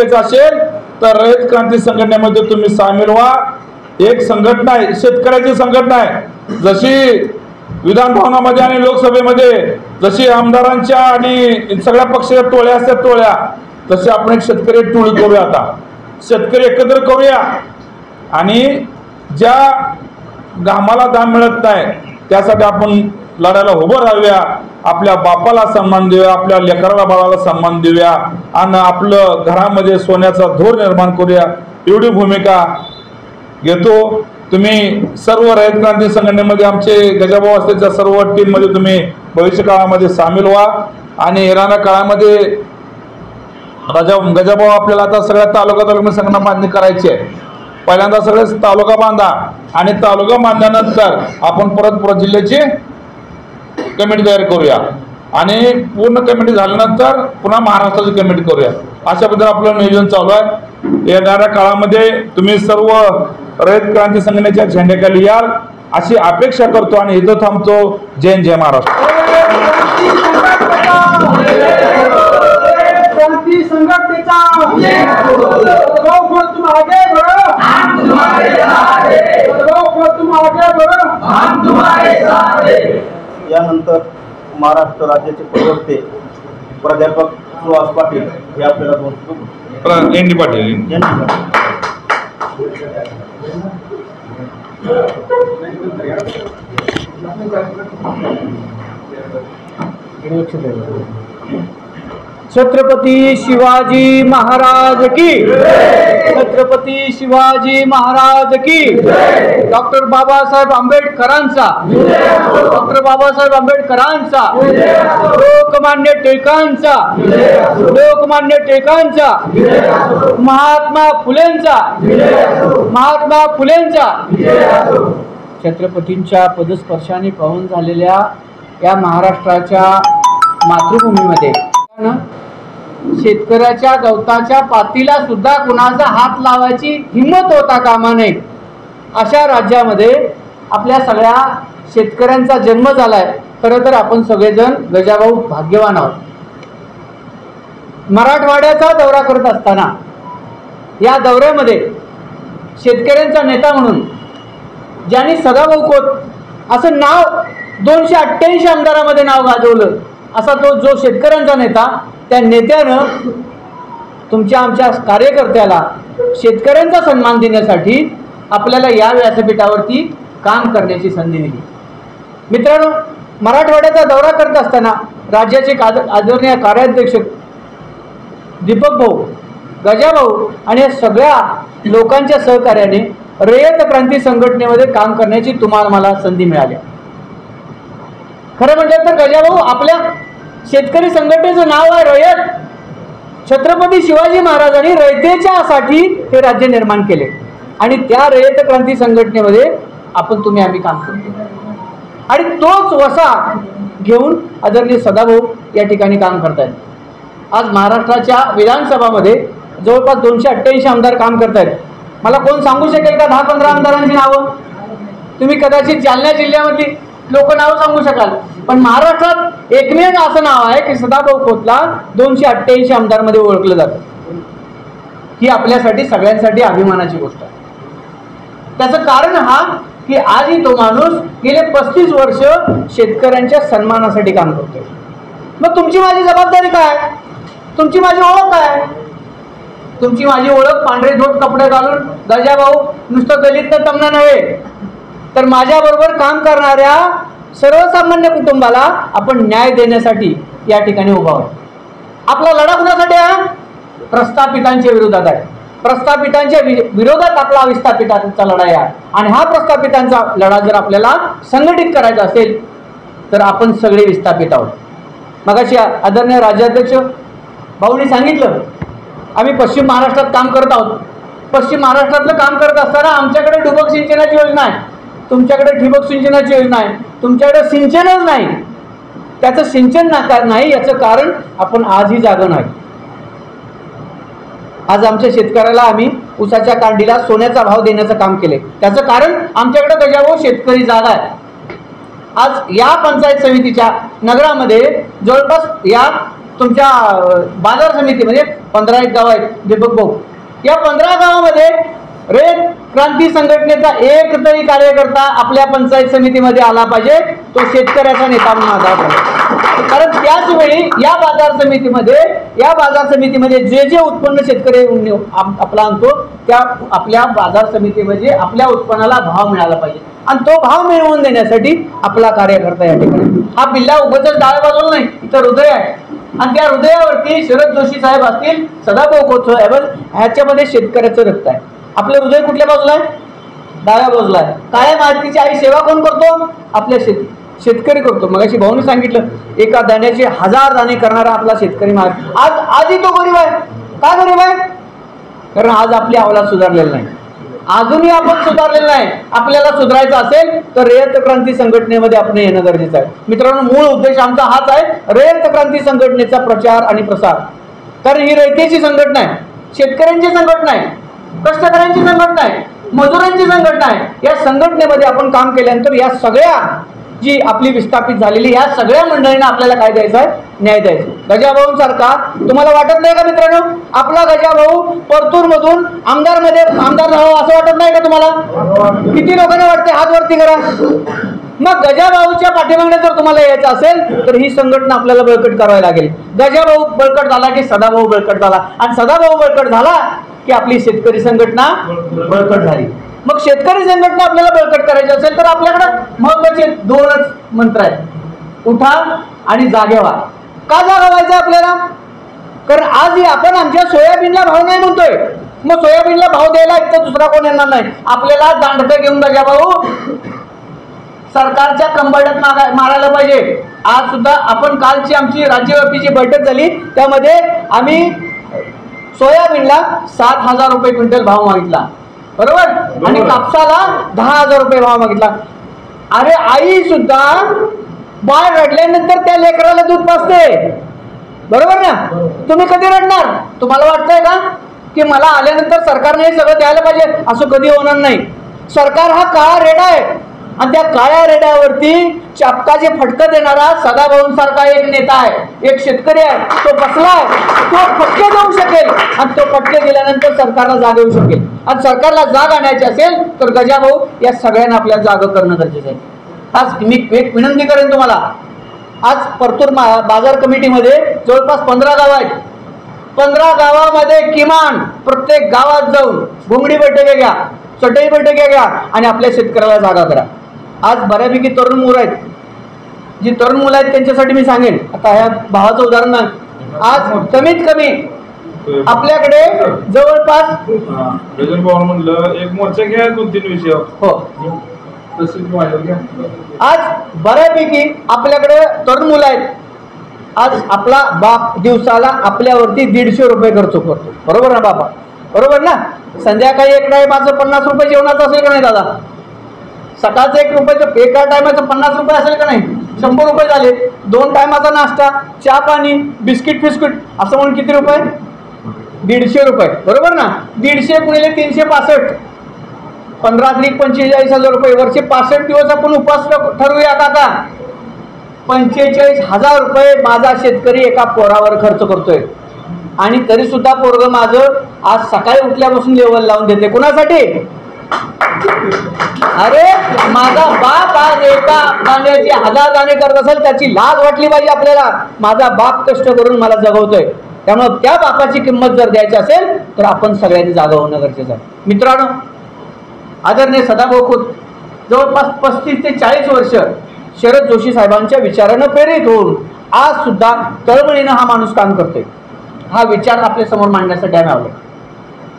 द्यायचा असेल तर रयत क्रांती संघटनेमध्ये तुम्ही सामील व्हा। एक संघटना आहे, शेतकऱ्याची संघटना आहे। जशी विधान भवनामध्ये आणि लोकसभेमध्ये जशी आमदारांच्या आणि सगळ्या पक्षाच्या टोळ्या असतात टोळ्या, तशी आपण एक शेतकरी टोळी करूया। आता शेतकरी एकत्र करूया आणि ज्या घामाला दाम मिळत नाही त्यासाठी आपण लढायला उभं राहूया। आपल्या बापाला सन्मान देऊया, आपल्या लेकराला बाळाला सन्मान देऊया आणि आपलं घरामध्ये सोन्याचा धोर निर्माण करूया। एवढी भूमिका घेतो। तुम्ही सर्व रयत क्रांती संघटनेमध्ये आमचे गजाभाऊ असल्याच्या सर्व टीममध्ये तुम्ही भविष्य काळामध्ये सामील व्हा आणि येणाऱ्या काळामध्ये गजाभाऊ आपल्याला आता सगळ्या तालुका संघटना बांधणी करायची आहे। पहिल्यांदा सगळे तालुका बांधा आणि तालुका बांधल्यानंतर आपण परत जिल्ह्याची कमिटी तयार करूया आणि पूर्ण कमिटी झाल्यानंतर पुन्हा महाराष्ट्राची कमिटी करूया। अशा पद्धतीने आपलं नियोजन चालू आहे। येणाऱ्या काळामध्ये तुम्ही सर्व रयत क्रांती संघटनेच्या झेंड्याखाली याल अशी अपेक्षा करतो आणि इथं थांबतो। जय जय महाराष्ट्र। क्रांती संघटनेचा तुम आगे बढ़ो, हम तुम्हारे साथ हैं। तुम आगे बढ़ो, हम तुम्हारे साथ हैं। यानंतर महाराष्ट्र राज्याचे प्रवक्ते प्राध्यापक सुहास पाटील हे आपल्याला बोलतो। एन डी पाटील छत्रपती शिवाजी महाराज की, छत्रपती शिवाजी महाराज की। डॉक्टर बाबासाहेब आंबेडकरांचा, डॉक्टर बाबासाहेब आंबेडकरांचा, लोकमान्य टिळकांचा, लोकमान्य टिळकांचा, महात्मा फुलेंचा, महात्मा फुलेंचा। छत्रपतींच्या पदस्पर्शाने पावन झालेल्या या महाराष्ट्राच्या मातृभूमीमध्ये शेतकऱ्याच्या गवताच्या पातीला सुद्धा कुणाचा हात लावायची हिंमत होता कामा नये अशा राज्यामध्ये आपल्या सगळ्या शेतकऱ्यांचा जन्म झालाय। खरं तर आपण सगळेजण गजाभाऊ भाग्यवान आहोत। मराठवाड्याचा दौरा करत असताना या दौऱ्यामध्ये शेतकऱ्यांचा नेता म्हणून ज्यांनी सदाभाऊ खोत असं नाव 288 आमदारामध्ये नाव गाजवलं असा तो जो शेतकऱ्यांचा नेता, त्या नेत्यानं तुमच्या आमच्या कार्यकर्त्याला शेतकऱ्यांचा सन्मान देण्यासाठी आपल्याला या व्यासपीठावरती काम करण्याची संधी दिली। मित्रांनो, मराठवाड्याचा दौरा करत असताना राज्याचे आदरणीय कार्याध्यक्ष दीपक भाऊ, गजाभाऊ आणि या सगळ्या लोकांच्या सहकार्याने रयत क्रांती संघटनेमध्ये काम करण्याची तुम्हाला मला संधी मिळाली। खरं म्हटलं तर गजाभाऊ आपल्या शेतकरी संघटनेचं नाव आहे रयत। छत्रपती शिवाजी महाराजांनी रयतेच्यासाठी हे राज्य निर्माण केले आणि त्या रयत क्रांती संघटनेमध्ये तुम्ही आम्ही काम करतो आणि तोच वसा घेऊन आदरणीय सदाभाऊ या ठिकाणी काम करतायत। आज महाराष्ट्राच्या विधानसभामध्ये जवळपास 288 आमदार काम करतायत। मला कोण सांगू शकेल का 10-15 आमदारांची नावं? तुम्ही कदाचित जालना जिल्ह्यामधली लोक नाव सांगू शकाल, पण महाराष्ट्रात एकमेव असं नाव आहे की सदाभाऊ खोतला 288 आमदारमध्ये ओळखलं जातं। ही आपल्यासाठी सगळ्यांसाठी अभिमानाची गोष्ट आहे। त्याचं कारण हा की आजही तो माणूस गेले 35 वर्ष शेतकऱ्यांच्या सन्मानासाठी काम करतोय। मग तुमची माझी जबाबदारी काय? तुमची माझी ओळख काय? तुमची माझी ओळख पांढरे धोट कपडे घालून गजाभाऊ नुसतं दलित तमना नव्हे तर माझ्याबरोबर काम करणाऱ्या सर्वसामान्य कुटुंबाला आपण न्याय देण्यासाठी या ठिकाणी उभा आहोत। आपला लढा कुणासाठी आहे? प्रस्थापितांच्या विरोधात आहे। प्रस्थापितांच्या विरोधात आपला विस्थापितांचा लढा आहे आणि हा प्रस्थापितांचा लढा जर आपल्याला संघटित करायचा असेल तर आपण सगळे विस्थापित आहोत। मगाशी आदरणीय राज्याध्यक्ष भाऊनी सांगितलं आम्ही पश्चिम महाराष्ट्रात काम करत आहोत। पश्चिम महाराष्ट्रातलं काम करत असताना आमच्याकडे ठिबक सिंचनाची योजना आहे, तुमच्याकडे ठिबक सिंचनाची योजना आहे, तुमच्याकडे सिंचनच नाही। त्याचं सिंचन नाही याचं कारण आपण आजही जागं नाही। आज आमच्या शेतकऱ्याला आम्ही ऊसाच्या कांडीला सोन्याचा भाव देण्याचं काम केले, त्याचं कारण आमच्याकडे गजाभाऊ शेतकरी जागा आहे। आज या पंचायत समितीच्या नगरामध्ये जवळपास या तुमच्या बाजार समितीमध्ये 15 एक गाव आहेत दीपक भाऊ, या 15 गावामध्ये रयत क्रांती संघटनेचा एक तरी कार्यकर्ता आपल्या पंचायत समितीमध्ये आला पाहिजे, तो शेतकऱ्याचा नेता म्हणून आला पाहिजे. कारण त्याच वेळी या बाजार समितीमध्ये जे जे उत्पन्न शेतकरी आपला आणतो त्या आपल्या बाजार समितीमध्ये आपल्या उत्पन्नाला भाव मिळाला पाहिजे, आणि तो भाव मिळवून देण्यासाठी आपला कार्यकर्ता या ठिकाणी. हा बिल्ला उगाच डाव्या बाजूला नाही, इथं हृदय आहे, आणि त्या हृदयावरती शरद जोशी साहेब असतील, सदाभाऊ खोत साहेब, ह्याच्यामध्ये शेतकऱ्याचं रक्त आहे. आपलं हृदय कुठल्या बाजूला आहे? डाव्या बाजूला आहे. काळ्या मातीची आई सेवा कोण करतो? आपल्या शेतकरी करतो. मगाशी भाऊने सांगितलं, एका दाण्याचे 1000 दाणे करणारा आपला शेतकरी आजही तो गरीब आहे. का गरीब आहे? कारण आज आपली अवलाद सुधारलेली नाही, अजूनही आपण सुधारलेलं नाही. आपल्याला सुधारायचं असेल तर रयत क्रांती संघटनेमध्ये आपण येणं गरजेचं आहे. मित्रांनो, मूळ उद्देश आमचा हाच आहे, रयत क्रांती संघटनेचा प्रचार आणि प्रसार. कारण ही रयतेची संघटना आहे, शेतकऱ्यांची संघटना आहे, कष्टकऱ्यांची संघटना आहे, मजुरांची संघटना आहे. या संघटनेमध्ये आपण काम केल्यानंतर या सगळ्या जी आपली विस्थापित झालेली या सगळ्या मंडळींना आपल्याला काय द्यायचं आहे? न्याय द्यायचा. गजाभाऊंसारखा तुम्हाला वाटत नाही का मित्रांनो, आपला गजाभाऊ परतूर मधून आमदार झाला असं वाटत नाही का तुम्हाला? किती लोकांना वाटते? हात वरती करा. मग गजाभाऊच्या पाठीमागणे जर तुम्हाला यायचं असेल तर ही संघटना आपल्याला बळकट करावी लागेल. गजाभाऊ बळकट झाला की सदाभाऊ बळकट झाला, आणि सदाभाऊ बळकट झाला की आपली शेतकरी संघटना बळकट झाली. मग शेतकरी संघटना आपल्याला बळकट करायची असेल तर आपल्याकडे महत्वाचे 2च मंत्र आहेत, उठा आणि जागे व्हा. का जागा व्हायचं आपल्याला? कारण आज आपण आमच्या सोयाबीनला भाव नाही म्हणतोय, मग सोयाबीनला भाव द्यायला इथं दुसरा कोण येणार नाही. आपल्याला दांडकं घेऊन गजाभाऊ सरकारच्या कंबरड्यात मारायला पाहिजे. आज सुद्धा आपण कालची आमची राज्यव्यापीची बैठक झाली, त्यामध्ये आम्ही सोयाबीनला 7,000 रुपये क्विंटल भाव मागितला, बरोबर, आणि कापसाला 10,000 रुपये भाव मागितला. अरे आई सुद्धा बाळ रडल्यानंतर त्या लेकराला दूध पाजते, बरोबर ना? तुम्ही कधी रडणार? तुम्हाला वाटतंय का की मला आल्यानंतर सरकारने हे सगळं द्यायला पाहिजे? असं कधी होणार नाही. सरकार हा काळा रेडा आहे, आणि त्या काळ्या रेड्यावरती चापकाचे फटकं देणारा सदाभाऊंसारखा एक नेता आहे, एक शेतकरी आहे, तो बसलाय, तो फटके देऊ शकेल, आणि तो फटके दिल्यानंतर सरकारला जाग येऊ शकेल. आणि सरकारला जाग आणायची असेल तर गजाभाऊ या सगळ्यांना आपल्याला जाग करणं गरजेचं आहे. आज मी एक विनंती करेन तुम्हाला, आज परतूर बाजार कमिटीमध्ये जवळपास 15 गाव आहेत. 15 गावामध्ये किमान प्रत्येक गावात जाऊन घोंगडी बैठका घ्या, चटई बैठका घ्या, आणि आपल्या शेतकऱ्याला जागा करा. आज बऱ्यापैकी तरुण मुलं आहेत, जी तरुण मुलं आहेत त्यांच्यासाठी मी सांगेन, आता ह्या भावाचं उदाहरण आहे, आज कमीत कमी आपल्याकडे जवळपास म्हणलं एक मोर्चा घ्या 2-3 विषय. हो, आज बऱ्यापैकी आपल्याकडे तरुण मुलं आहेत. आज आपला बाप दिवसाला आपल्यावरती 150 रुपये खर्च करतो, बरोबर ना बापा? बरोबर ना? संध्याकाळी एक टायमाचं 50 रुपये जेवणाचं असेल का नाही दादा? सकाळचं 1 रुपयाचं, एका टायमाचं 50 रुपये असेल का नाही? 100 रुपये झाले. 2 टायमाचा नाश्ता, चहा पाणी, बिस्किट फिस्किट असं म्हणून किती रुपये? 150 रुपये, बरोबर ना? 150 गुणिले 365, 15-45,000 रुपये. वर्षे 65 दिवस आपण उपास ठरवूया काका. 45,000 रुपये माझा शेतकरी एका पोरावर खर्च करतोय, आणि तरी सुद्धा पोरग माझं आज सकाळी उठल्यापासून लेवल लावून देते. कुणासाठी? अरे माझा बाप आज एका दाण्याचे 1000 दाणे करत असेल, त्याची लाज वाटली पाहिजे आपल्याला. माझा बाप कष्ट करून मला जगवतोय, त्यामुळे त्या बापाची किंमत जर द्यायची असेल तर आपण सगळ्यांनी जागा होणं गरजेचं आहे. मित्रांनो, आदरणीय सदाभाऊ खोत जवळपास 35 ते 40 वर्ष शरद जोशी साहेबांच्या विचारानं प्रेरित होऊन आज सुद्धा तळमळीनं हा माणूस काम करतोय. हा विचार आपल्या समोर मांडण्यासाठी आम्ही आलो.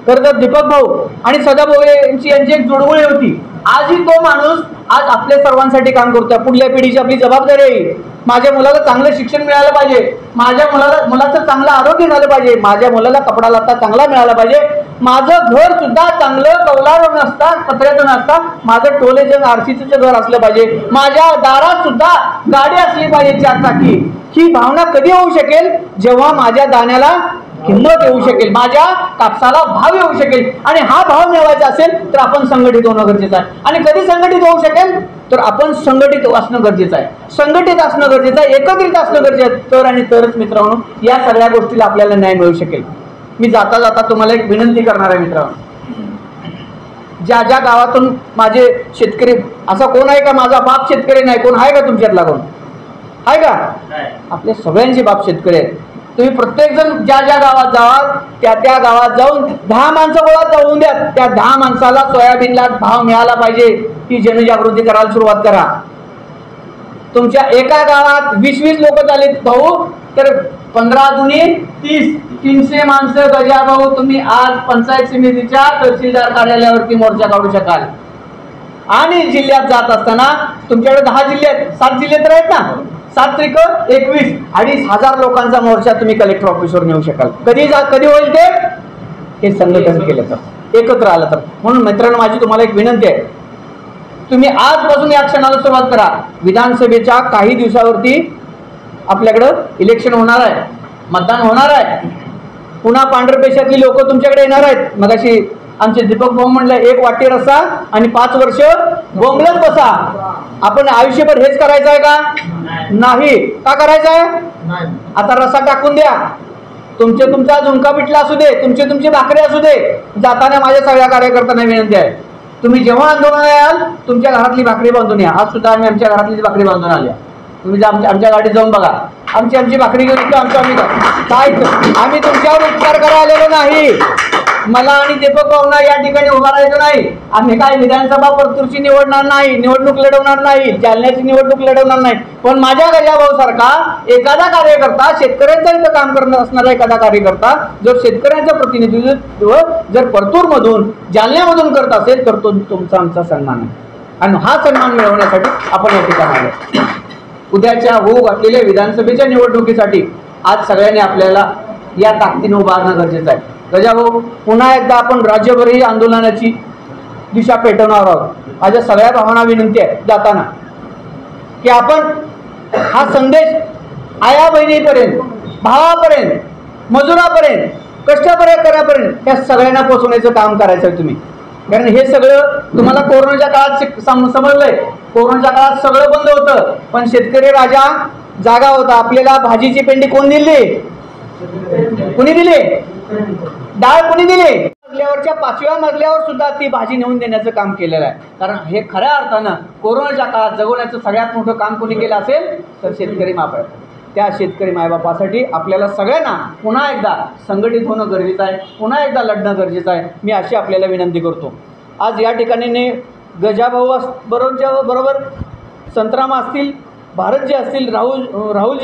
तर दीपक भाऊ आणि सदाभाऊ यांची एक जुळवळी होती. आजही तो माणूस आज आपल्या सर्वांसाठी काम करतोय. पुढल्या पिढीची आपली जबाबदारी आहे. माझ्या मुलाला चांगलं शिक्षण मिळालं पाहिजे, माझ्या मुलाचं चांगलं आरोग्य झालं पाहिजे, माझ्या मुलाला कपडा लत्ता चांगला मिळाला पाहिजे, माझं घर सुद्धा चांगलं कौलारू नसता, पत्र्याचं नसता, माझं टोलेचं आरसीचं घर असलं पाहिजे, माझ्या दारात सुद्धा गाडी असली पाहिजे 4 चाकी. ही भावना कधी होऊ शकेल? जेव्हा माझ्या दाण्याला किंमत येऊ शकेल, माझ्या कापसाला भाव येऊ शकेल. आणि हा भाव मिळवायचा असेल तर आपण संघटित होणं गरजेचं आहे. आणि कधी संघटित होऊ शकेल? तर आपण संघटित असणं गरजेचं आहे, संघटित असणं गरजेचं आहे, एकत्रित असणं गरजेचं आहे. तर आणि तरच मित्रांनो या सगळ्या गोष्टीला आपल्याला न्याय मिळू शकेल. मी जाता जाता तुम्हाला एक विनंती करणार आहे मित्रांनो, ज्या ज्या गावातून माझे शेतकरी, असा कोण आहे का माझा बाप शेतकरी नाही, कोण आहे का तुमच्यातला, कोण आहे का? आपल्या सगळ्यांचे बाप शेतकरी आहेत. तुम्ही प्रत्येकजण ज्या ज्या गावात जावाल त्या त्या गावात जाऊन 10 माणसं गोळा जाऊन द्या, त्या 10 माणसाला सोयाबीनला भाव मिळाला पाहिजे ही जनजागृती करायला सुरुवात करा. तुमच्या एका गावात 20-20 लोक झालेत भाऊ, तर 15 दुनी 30, 300 माणसं गजा भाऊ तुम्ही आज पंचायत समितीच्या तहसीलदार कार्यालयावरती मोर्चा काढू शकाल. आणि जिल्ह्यात जात असताना तुमच्याकडे 10 जिल्हे आहेत, 7 जिल्हे तर आहेत ना, 7 त्रिक 21, 2,500 लोकांचा मोर्चा तुम्ही कलेक्टर ऑफिसवर नेऊ शकाल. कधी होईल ते? हे संघटन केलं तर, एकत्र आलं तर. म्हणून मित्रांनो, माझी तुम्हाला एक विनंती आहे, तुम्ही आजपासून या क्षणाला सुरुवात करा. विधानसभेच्या काही दिवसावरती आपल्याकडं इलेक्शन होणार आहे, मतदान होणार आहे. पुन्हा पांढरपेशातली लोक तुमच्याकडे येणार आहेत. मगाशी आमचे दीपक भाऊ म्हणलं 1 वाटी रस्सा आणि 5 वर्ष बोंबलत बसा. आपण आयुष्यभर हेच करायचं आहे का? नाही. का करायचं आहे? आता रस्सा टाकून द्या. तुमचा झुणका पिठला असू दे, तुमची भाकरी असू दे. जाताना माझ्या सगळ्या कार्यकर्त्यांना विनंती आहे, तुम्ही जेव्हा आंदोलन याल तुमच्या घरातली भाकरी बांधून या. आज सुद्धा आम्ही आमच्या घरातली भाकरी बांधून आल्या. तुम्ही आमच्या गाडीत जाऊन बघा, आमची भाकरी घेऊन आम्ही काय, आम्ही तुमच्यावर उपकार करायला आलेलो नाही. मला आणि दीपक भाऊंना या ठिकाणी उभा राहायचं नाही. आम्ही काय विधानसभा परतूरची निवडणार नाही, निवडणूक लढवणार नाही, जालन्याची निवडणूक लढवणार नाही. पण माझ्या गजाभाऊ सारखा एखादा कार्यकर्ता, शेतकऱ्यांचा इथं काम करत असणारा एखादा कार्यकर्ता जर शेतकऱ्यांचं प्रतिनिधित्व जर परतूरमधून, जालन्यामधून करत असेल तर तो तुमचा आमचा सन्मान आहे. आणि हा सन्मान मिळवण्यासाठी आपण या ठिकाणी आलो. उद्याच्या होऊ घातलेल्या विधानसभेच्या निवडणुकीसाठी आज सगळ्यांनी आपल्याला या ताकदीने उभारणं गरजेचं आहे. गजाभाऊ, पुन्हा एकदा आपण राज्यभर ही आंदोलनाची दिशा पेटवणार आहोत. माझ्या सगळ्या भावांना विनंती आहे जाताना की आपण हा संदेश आया बहिणीपर्यंत, भावापर्यंत, मजुरापर्यंत, कष्टकर्त्यापर्यंत या सगळ्यांना पोहोचवण्याचं काम करायचं आहे तुम्ही. कारण हे सगळं तुम्हाला कोरोनाच्या काळात समजलंय. कोरोनाच्या काळात सगळं बंद होतं, पण शेतकरी राजा जागा होता. आपल्याला भाजीची पेंडी कोण दिली? कुणी दिली? डाळ कुणी दिली? मजल्यावरच्या 5व्या मजल्यावर सुद्धा ती भाजी नेऊन देण्याचं काम केलेलं आहे. कारण हे खऱ्या अर्थानं कोरोनाच्या काळात जगवण्याचं सगळ्यात मोठं काम कोणी केलं असेल तर शेतकरी मायबाप. त्या शेतकरी मायबापासाठी आपल्याला सगळ्यांना पुन्हा एकदा संघटित होणं गरजेचं आहे, पुन्हा एकदा लढणं गरजेचं आहे. मी अशी आपल्याला विनंती करतो. आज या ठिकाणी गजाभाऊ बरोबर संतराम असतील, भारत जे असतील, राहुल जे